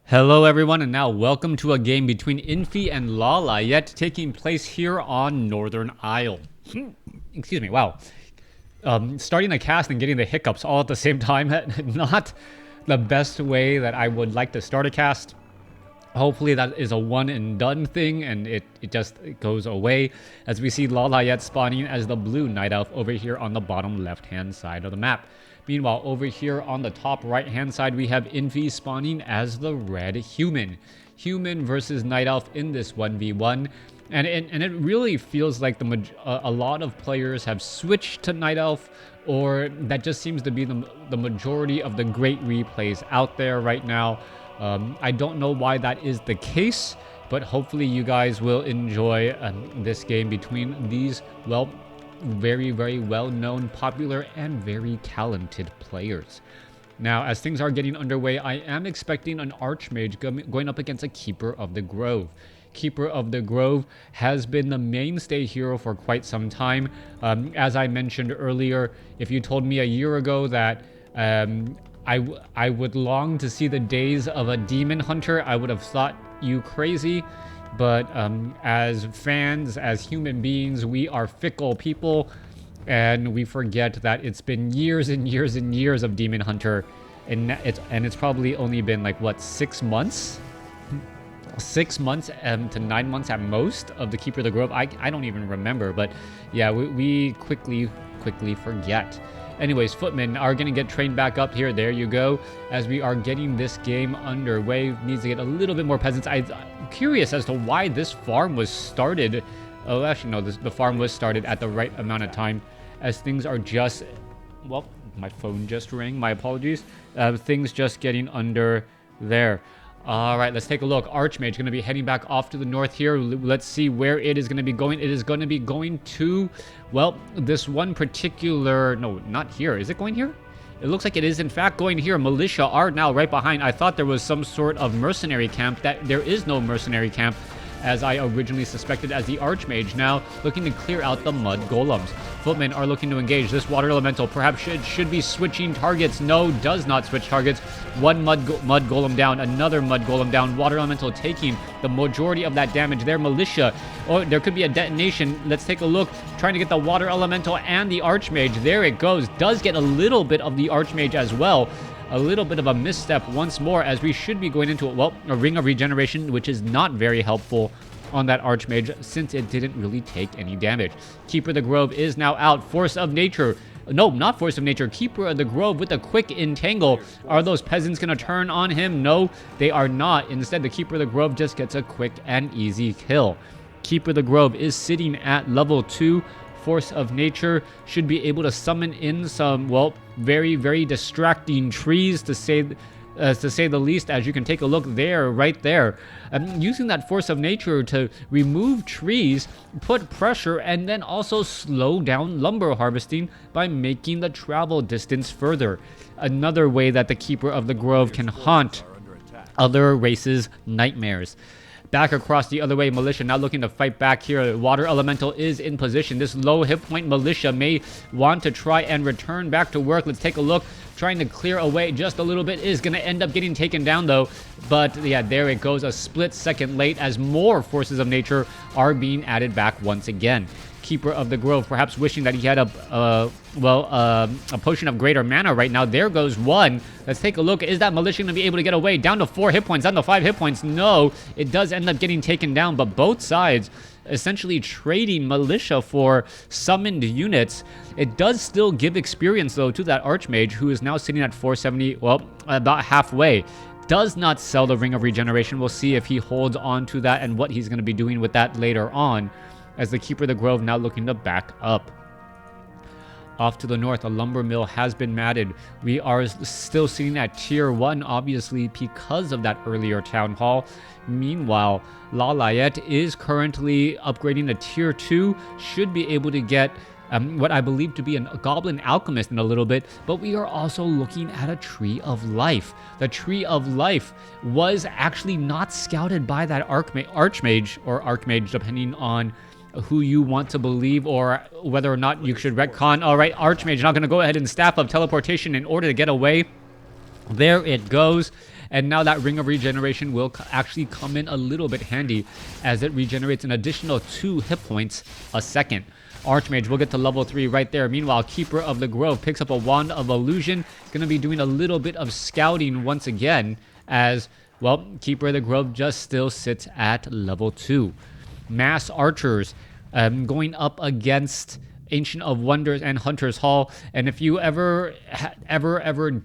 Hello everyone, and now welcome to a game between Infi and Lawliet taking place here on Northern Isle. Excuse me, wow. Starting the cast and getting the hiccups all at the same time, not the best way that I would like to start a cast. Hopefully that is a one and done thing and it just goes away as we see Lawliet spawning as the blue night elf over here on the bottom left hand side of the map. Meanwhile, over here on the top right hand side, we have Infi spawning as the red human. Human versus night elf in this 1v1. And it really feels like a lot of players have switched to night elf, or that just seems to be the majority of the great replays out there right now. I don't know why that is the case, but hopefully you guys will enjoy this game between these, well, very, very well-known, popular, and very talented players. Now, as things are getting underway, I am expecting an Archmage going up against a Keeper of the Grove. Keeper of the Grove has been the mainstay hero for quite some time. As I mentioned earlier, if you told me a year ago that I would long to see the days of a demon hunter, I would have thought you crazy. But as fans, as human beings, we are fickle people, and we forget that it's been years and years and years of Demon Hunter, and it's probably only been like what, 6 months? 6 months to 9 months at most of the Keeper of the Grove. I don't even remember, but yeah, we quickly forget. Anyways, footmen are going to get trained back up here. There you go. As we are getting this game underway, needs to get a little bit more peasants. I'm curious as to why this farm was started. Oh, actually, no, the farm was started at the right amount of time, as things are just, well, my phone just rang. My apologies. Things just getting under there. All right, let's take a look. Archmage going to be heading back off to the north here. Let's see where it is going to be going. It is going to be going to, well, this one particular, no, not here. Is it going here? It looks like it is in fact going here. Militia are now right behind. I thought there was some sort of mercenary camp. That there is no mercenary camp, as I originally suspected, as the Archmage now looking to clear out the mud golems. Footmen are looking to engage this water elemental. Perhaps should be switching targets. No, does not switch targets. One mud golem down, another mud golem down. Water elemental taking the majority of that damage there. Militia, oh, there could be a detonation. Let's take a look. Trying to get the water elemental and the Archmage. There it goes. Does get a little bit of the Archmage as well. A little bit of a misstep once more, as we should be going into, well, a Ring of Regeneration, which is not very helpful on that Archmage since it didn't really take any damage. Keeper of the Grove is now out. Force of Nature. No, not Force of Nature. Keeper of the Grove with a quick entangle. Are those peasants going to turn on him? No, they are not. Instead, the Keeper of the Grove just gets a quick and easy kill. Keeper of the Grove is sitting at level 2. Force of Nature should be able to summon in some, well, very, very distracting trees, to say the least, as you can take a look there, right there. Using that Force of Nature to remove trees, put pressure, and then also slow down lumber harvesting by making the travel distance further. Another way that the Keeper of the Grove can haunt other races' nightmares. Back across the other way, Militia now looking to fight back here. Water Elemental is in position. This low hit point Militia may want to try and return back to work. Let's take a look. Trying to clear away just a little bit. Is going to end up getting taken down though. But yeah, there it goes. A split second late as more Forces of Nature are being added back once again. Keeper of the Grove, perhaps wishing that he had a potion of greater mana right now. There goes one. Let's take a look. Is that Militia going to be able to get away? Down to 4 hit points, down to 5 hit points. No, it does end up getting taken down, but both sides essentially trading Militia for summoned units. It does still give experience though to that Archmage, who is now sitting at 470, well, about halfway. Does not sell the Ring of Regeneration. We'll see if he holds on to that and what he's going to be doing with that later on, as the Keeper of the Grove now looking to back up. Off to the north, a lumber mill has been matted. We are still sitting at tier 1, obviously, because of that earlier town hall. Meanwhile, Lawliet is currently upgrading to tier 2. Should be able to get what I believe to be a Goblin Alchemist in a little bit, but we are also looking at a Tree of Life. The Tree of Life was actually not scouted by that Archmage, or Archmage, depending on who you want to believe, or whether or not you should retcon. All right, Archmage now going to go ahead and staff up teleportation in order to get away. There it goes. And now that Ring of Regeneration will actually come in a little bit handy as it regenerates an additional 2 hit points a second. Archmage will get to level 3 right there. Meanwhile, Keeper of the Grove picks up a Wand of Illusion. Going to be doing a little bit of scouting once again as, well, Keeper of the Grove just still sits at level 2. Mass Archers going up against Ancient of Wonders and Hunter's Hall. And if you ever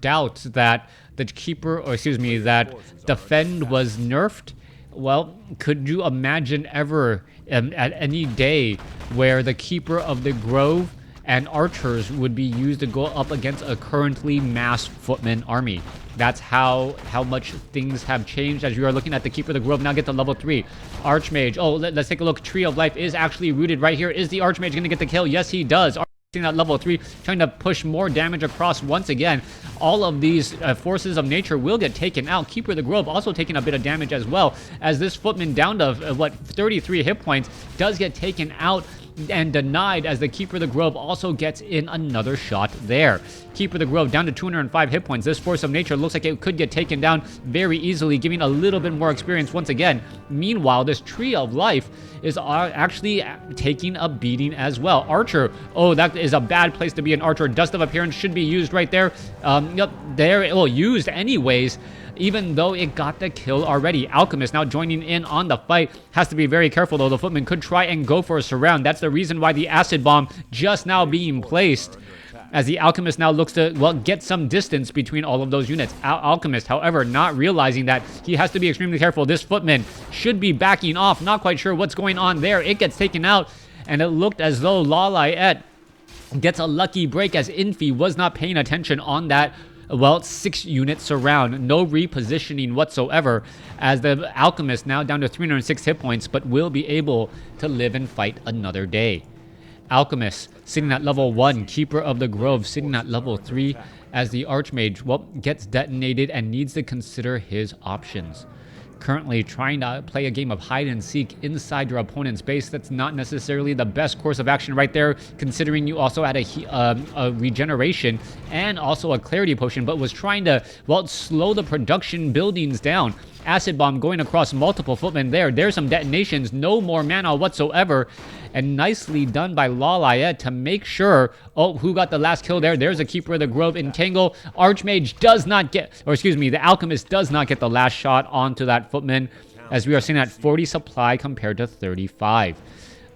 doubt that the Keeper, or excuse me, that Defend was nerfed, well, could you imagine ever at any day where the Keeper of the Grove and Archers would be used to go up against a currently mass Footman army? That's how much things have changed as you are looking at the Keeper of the Grove now get to level 3. Archmage, oh, let's take a look. Tree of Life is actually rooted right here. Is the Archmage going to get the kill? Yes, he does. At level 3, trying to push more damage across once again. All of these forces of nature will get taken out. Keeper of the Grove also taking a bit of damage as well, as this Footman down to, 33 hit points does get taken out and denied as the Keeper of the Grove also gets in another shot there. Keeper of the Grove down to 205 hit points. This force of nature looks like it could get taken down very easily, giving a little bit more experience once again. Meanwhile, this Tree of Life is actually taking a beating as well. Archer, oh, that is a bad place to be an Archer. Dust of Appearance should be used right there. Yep, there, well, used anyways, even though it got the kill already. Alchemist now joining in on the fight. Has to be very careful, though. The Footman could try and go for a surround. That's the reason why the Acid Bomb just now being placed, as the Alchemist now looks to, well, get some distance between all of those units. Alchemist, however, not realizing that he has to be extremely careful. This Footman should be backing off. Not quite sure what's going on there. It gets taken out, and it looked as though Lawliet gets a lucky break as Infi was not paying attention on that, well, 6-unit surround. No repositioning whatsoever, as the Alchemist now down to 306 hit points, but will be able to live and fight another day. Alchemist sitting at level 1, Keeper of the Grove sitting at level 3, as the Archmage, well, gets detonated and needs to consider his options. Currently trying to play a game of hide and seek inside your opponent's base. That's not necessarily the best course of action right there, considering you also had a regeneration and also a clarity potion, but was trying to, well, slow the production buildings down. Acid Bomb going across multiple Footmen there. There's some detonations, no more mana whatsoever. And nicely done by Lawliet to make sure, oh, who got the last kill there? There's a Keeper of the Grove Entangle. Archmage does not get, or excuse me, the Alchemist does not get the last shot onto that Footman, as we are seeing at 40 supply compared to 35.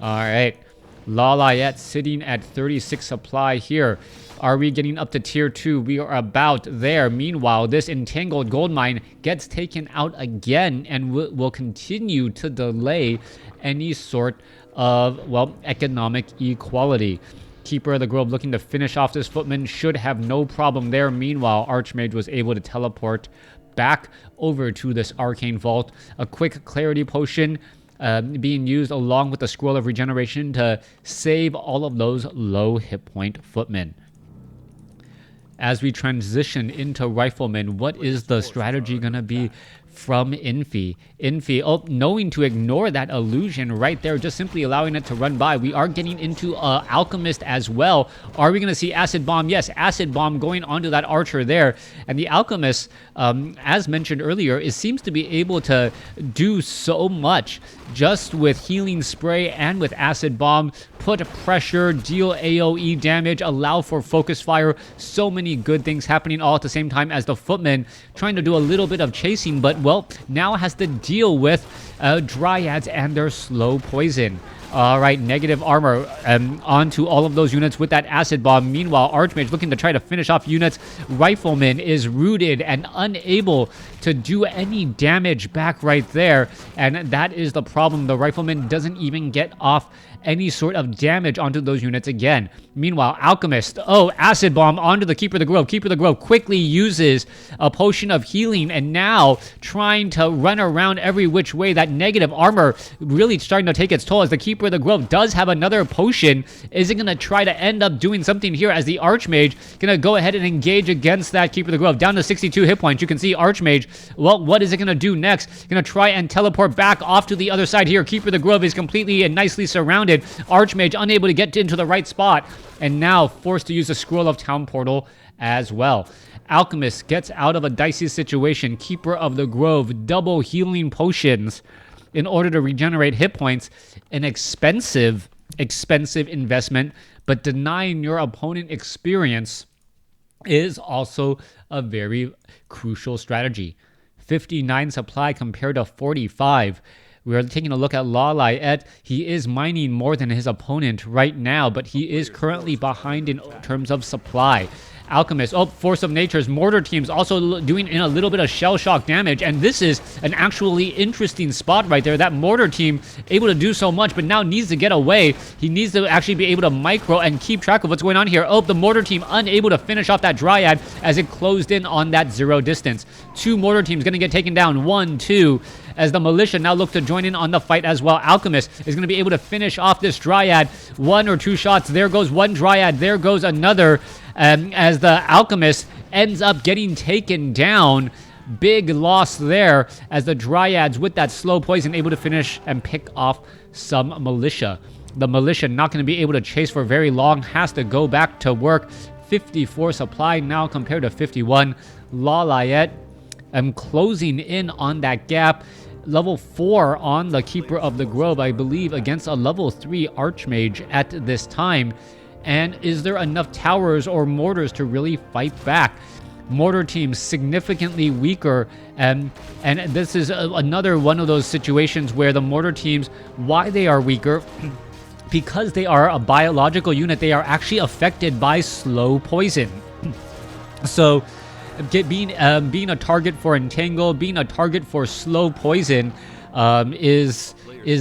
All right, Lawliet sitting at 36 supply here. Are we getting up to tier 2? We are about there. Meanwhile, this Entangled Goldmine gets taken out again and will continue to delay any sort of, well, economic equality. Keeper of the Grove looking to finish off this Footman should have no problem there. Meanwhile, Archmage was able to teleport back over to this Arcane Vault. A quick Clarity Potion being used along with the Scroll of Regeneration to save all of those low hit point Footmen. As we transition into Riflemen, what is the strategy going to be from Infi? Infi, oh, knowing to ignore that illusion right there, just simply allowing it to run by. We are getting into Alchemist as well. Are we going to see Acid Bomb? Yes, Acid Bomb going onto that Archer there. And the Alchemist, as mentioned earlier, seems to be able to do so much just with Healing Spray and with Acid Bomb. Put pressure, deal AoE damage, allow for Focus Fire. So many good things happening all at the same time, as the Footman trying to do a little bit of chasing, but, well, now has to deal with Dryads and their slow poison. All right, negative armor onto all of those units with that Acid Bomb. Meanwhile, Archmage looking to try to finish off units. Rifleman is rooted and unable to do any damage back right there. And that is the problem. The Rifleman doesn't even get off any sort of damage onto those units again. Meanwhile, Alchemist, oh, Acid Bomb onto the Keeper of the Grove. Keeper of the Grove quickly uses a potion of healing and now trying to run around every which way. That negative armor really starting to take its toll, as the Keeper of the Grove does have another potion. Is it going to try to end up doing something here, as the Archmage going to go ahead and engage against that Keeper of the Grove? Down to 62 hit points. You can see Archmage, well, what is it going to do next? Going to try and teleport back off to the other side here. Keeper of the Grove is completely and nicely surrounded. Archmage unable to get into the right spot, and now forced to use the Scroll of Town Portal as well. Alchemist gets out of a dicey situation. Keeper of the Grove, double healing potions in order to regenerate hit points. An expensive investment, but denying your opponent experience is also a very crucial strategy. 59 supply compared to 45. We are taking a look at Lawliet. He is mining more than his opponent right now, but he is currently behind in terms of supply. Alchemist, Force of Nature's mortar team's also doing in a little bit of shell shock damage, and this is an actually interesting spot right there. That mortar team able to do so much, but now needs to get away. He needs to actually be able to micro and keep track of what's going on here. The mortar team unable to finish off that Dryad as it closed in on that 0 distance. 2 mortar teams going to get taken down. 1, 2, as the militia now look to join in on the fight as well. Alchemist is going to be able to finish off this Dryad. 1 or 2 shots. There goes one Dryad. There goes another. As the Alchemist ends up getting taken down. Big loss there as the Dryads with that slow poison able to finish and pick off some militia. The militia not going to be able to chase for very long. Has to go back to work. 54 supply now compared to 51. Lawliet closing in on that gap. Level 4 on the Keeper of the Grove, I believe, against a level 3 Archmage at this time. And is there enough towers or mortars to really fight back? Mortar teams significantly weaker, and this is another one of those situations where the mortar teams, why they are weaker, because they are a biological unit, they are actually affected by slow poison. So being a target for Entangle, being a target for slow poison is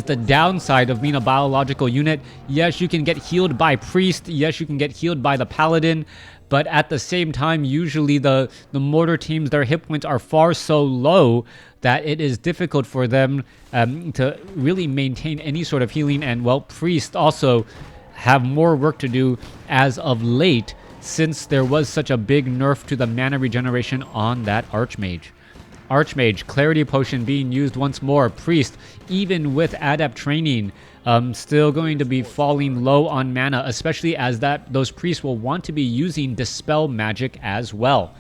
the downside of being a biological unit. Yes, you can get healed by Priest. Yes, you can get healed by the Paladin. But at the same time, usually the mortar teams, their hit points are far so low that it is difficult for them to really maintain any sort of healing. And, well, Priest also have more work to do as of late since there was such a big nerf to the mana regeneration on that Archmage. Archmage, Clarity Potion being used once more. Priest, even with Adept training, still going to be falling low on mana, especially as those priests will want to be using Dispel Magic as well.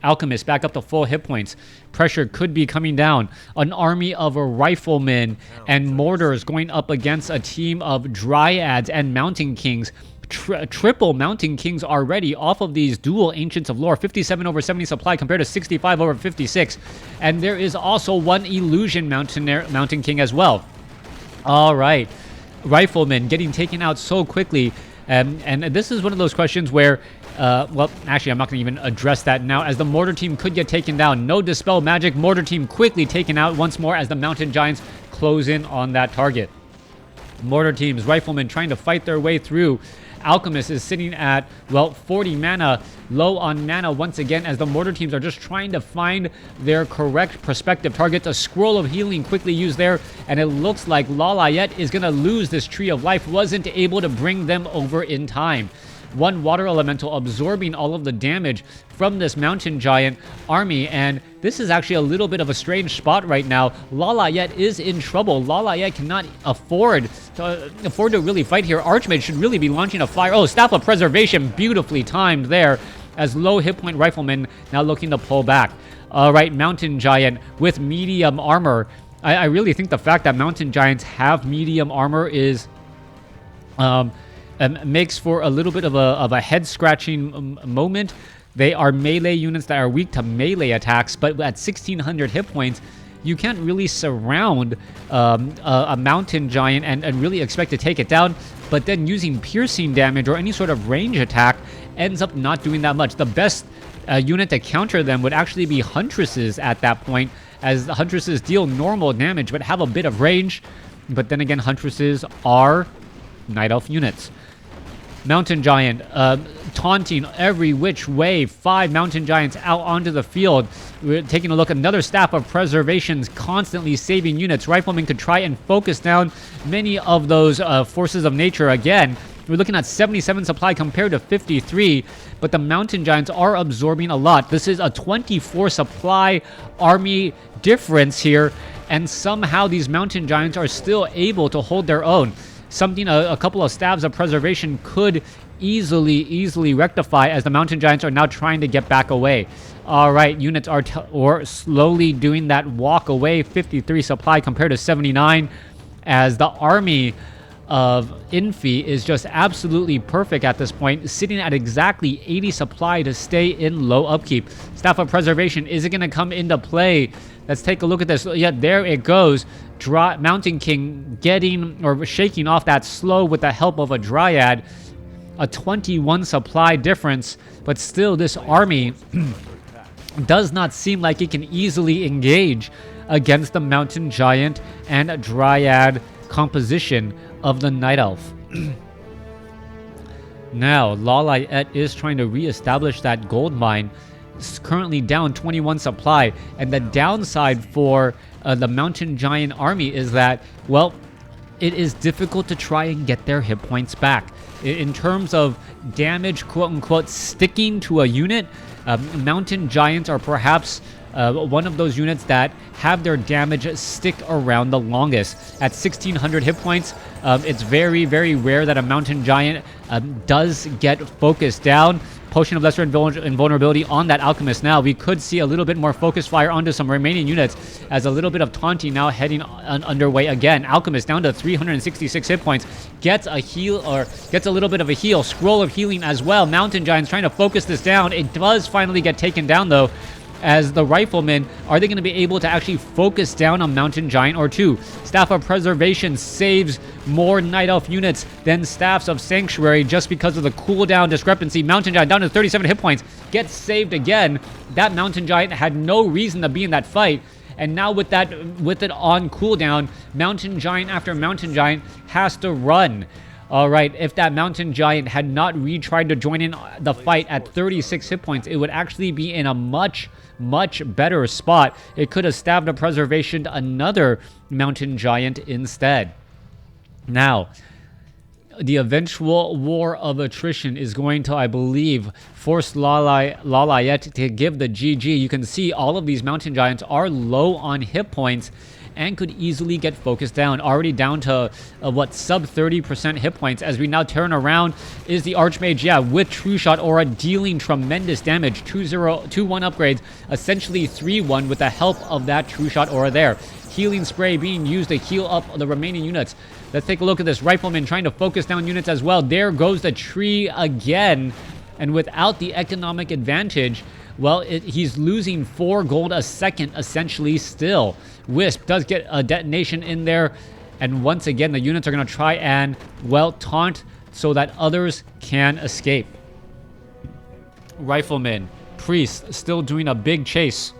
Alchemist back up to full hit points. Pressure could be coming down. An army of riflemen and mortars going up against a team of Dryads and Mountain Kings. Triple Mountain Kings already off of these dual Ancients of Lore. 57 over 70 supply compared to 65 over 56. And there is also one Illusion Mountain King as well. All right. Riflemen getting taken out so quickly. And this is one of those questions where, well, actually, I'm not going to even address that now, as the Mortar team could get taken down. No Dispel Magic. Mortar team quickly taken out once more as the Mountain Giants close in on that target. Mortar teams, Riflemen trying to fight their way through. Alchemist is sitting at, well, 40 mana, low on mana once again, as the mortar teams are just trying to find their correct prospective targets. A Scroll of Healing quickly used there, and it looks like Lawliet is going to lose this Tree of Life. Wasn't able to bring them over in time. One Water Elemental absorbing all of the damage from this Mountain Giant army, and this is actually a little bit of a strange spot right now. Lawliet is in trouble. Lawliet cannot afford to really fight here. Archmage should really be launching a fire. Oh, Staff of Preservation, beautifully timed there, as low hit point Riflemen now looking to pull back. All right, Mountain Giant with medium armor. I really think the fact that Mountain Giants have medium armor is makes for a little bit of a head-scratching moment. They are melee units that are weak to melee attacks, but at 1,600 hit points, you can't really surround a Mountain Giant and really expect to take it down. But then using piercing damage or any sort of range attack ends up not doing that much. The best unit to counter them would actually be Huntresses at that point, as the Huntresses deal normal damage but have a bit of range. But then again, Huntresses are Night Elf units. Mountain Giant taunting every which way. 5 Mountain Giants out onto the field. We're taking a look at another Staff of Preservations, constantly saving units. Riflemen could try and focus down many of those forces of nature again. We're looking at 77 supply compared to 53, but the Mountain Giants are absorbing a lot. This is a 24 supply army difference here, and somehow these Mountain Giants are still able to hold their own. Something a couple of Staves of Preservation could easily rectify as the Mountain Giants are now trying to get back away. All right, units are slowly doing that walk away. 53 supply compared to 79, as the army of Infi is just absolutely perfect at this point, sitting at exactly 80 supply to stay in low upkeep. Staff of Preservation, is it going to come into play? Let's take a look at this. Yeah, there it goes. Mountain King getting or shaking off that slow with the help of a Dryad. A 21 supply difference, but still this army does not seem like it can easily engage against the Mountain Giant and Dryad composition of the Night Elf. Now, Lawliet is trying to reestablish that gold mine. It's currently down 21 supply, and the downside for the Mountain Giant army is that, well, it is difficult to try and get their hit points back. In terms of damage, quote-unquote, sticking to a unit, Mountain Giants are perhaps one of those units that have their damage stick around the longest. At 1600 hit points, it's very rare that a Mountain Giant does get focused down. Potion of Lesser Invulnerability on that Alchemist now. We could see a little bit more focus fire onto some remaining units as a little bit of taunting now heading underway again. Alchemist down to 366 hit points. Gets a heal, or gets a little bit of a heal. Scroll of Healing as well. Mountain Giants trying to focus this down. It does finally get taken down though, as the Riflemen, are they going to be able to actually focus down a Mountain Giant or two? Staff of Preservation saves more Night Elf units than Staffs of Sanctuary just because of the cooldown discrepancy. Mountain Giant down to 37 hit points, gets saved again. That Mountain Giant had no reason to be in that fight. And now with it on cooldown, Mountain Giant after Mountain Giant has to run. All right, if that Mountain Giant had not retried to join in the fight at 36 hit points, it would actually be in a much better spot. It could have stabbed a Preservation another Mountain Giant instead. Now, the eventual war of attrition is going to, I believe, force Lawliet to give the GG. You can see all of these Mountain Giants are low on hit points and could easily get focused down. Already down to, sub 30% hit points. As we now turn around, is the Archmage, yeah, with True Shot Aura dealing tremendous damage. 2-1 upgrades, essentially 3-1 with the help of that True Shot Aura there. Healing Spray being used to heal up the remaining units. Let's take a look at this Rifleman trying to focus down units as well. There goes the tree again. And without the economic advantage, well, he's losing 4 gold a second, essentially, still. Wisp does get a detonation in there. And once again, the units are going to try and, well, taunt so that others can escape. Rifleman, Priest, still doing a big chase.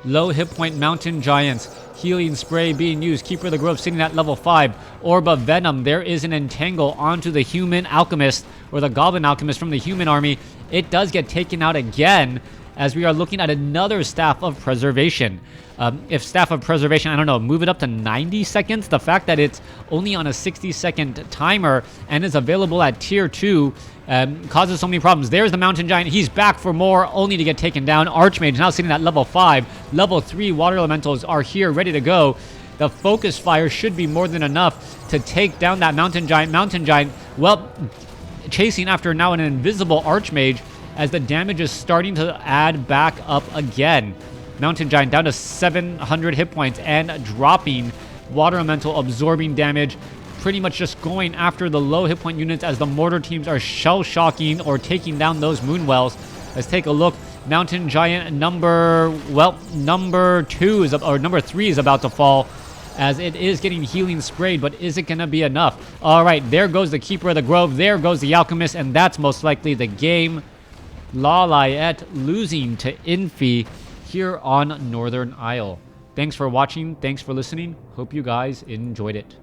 Low hit point Mountain Giants. Healing Spray being used. Keeper of the Grove sitting at level 5. Orb of Venom. There is an entangle onto the Human Alchemist, or the Goblin Alchemist from the Human Army. It does get taken out again, as we are looking at another Staff of Preservation. If Staff of Preservation, I don't know, move it up to 90 seconds. The fact that it's only on a 60-second timer and is available at tier 2 causes so many problems. There's the Mountain Giant. He's back for more, only to get taken down. Archmage now sitting at level 5. Level 3 Water Elementals are here, ready to go. The Focus Fire should be more than enough to take down that Mountain Giant. Mountain Giant, well, chasing after now an invisible Archmage, as the damage is starting to add back up again. Mountain Giant down to 700 hit points and dropping. Water Elemental absorbing damage, pretty much just going after the low hit point units as the mortar teams are shell-shocking or taking down those Moonwells. Let's take a look. Mountain Giant number 3 is about to fall, as it is getting healing sprayed, but is it going to be enough? All right, there goes the Keeper of the Grove. There goes the Alchemist, and that's most likely the game. Lawliet losing to Infi here on Northern Isle. Thanks for watching. Thanks for listening. Hope you guys enjoyed it.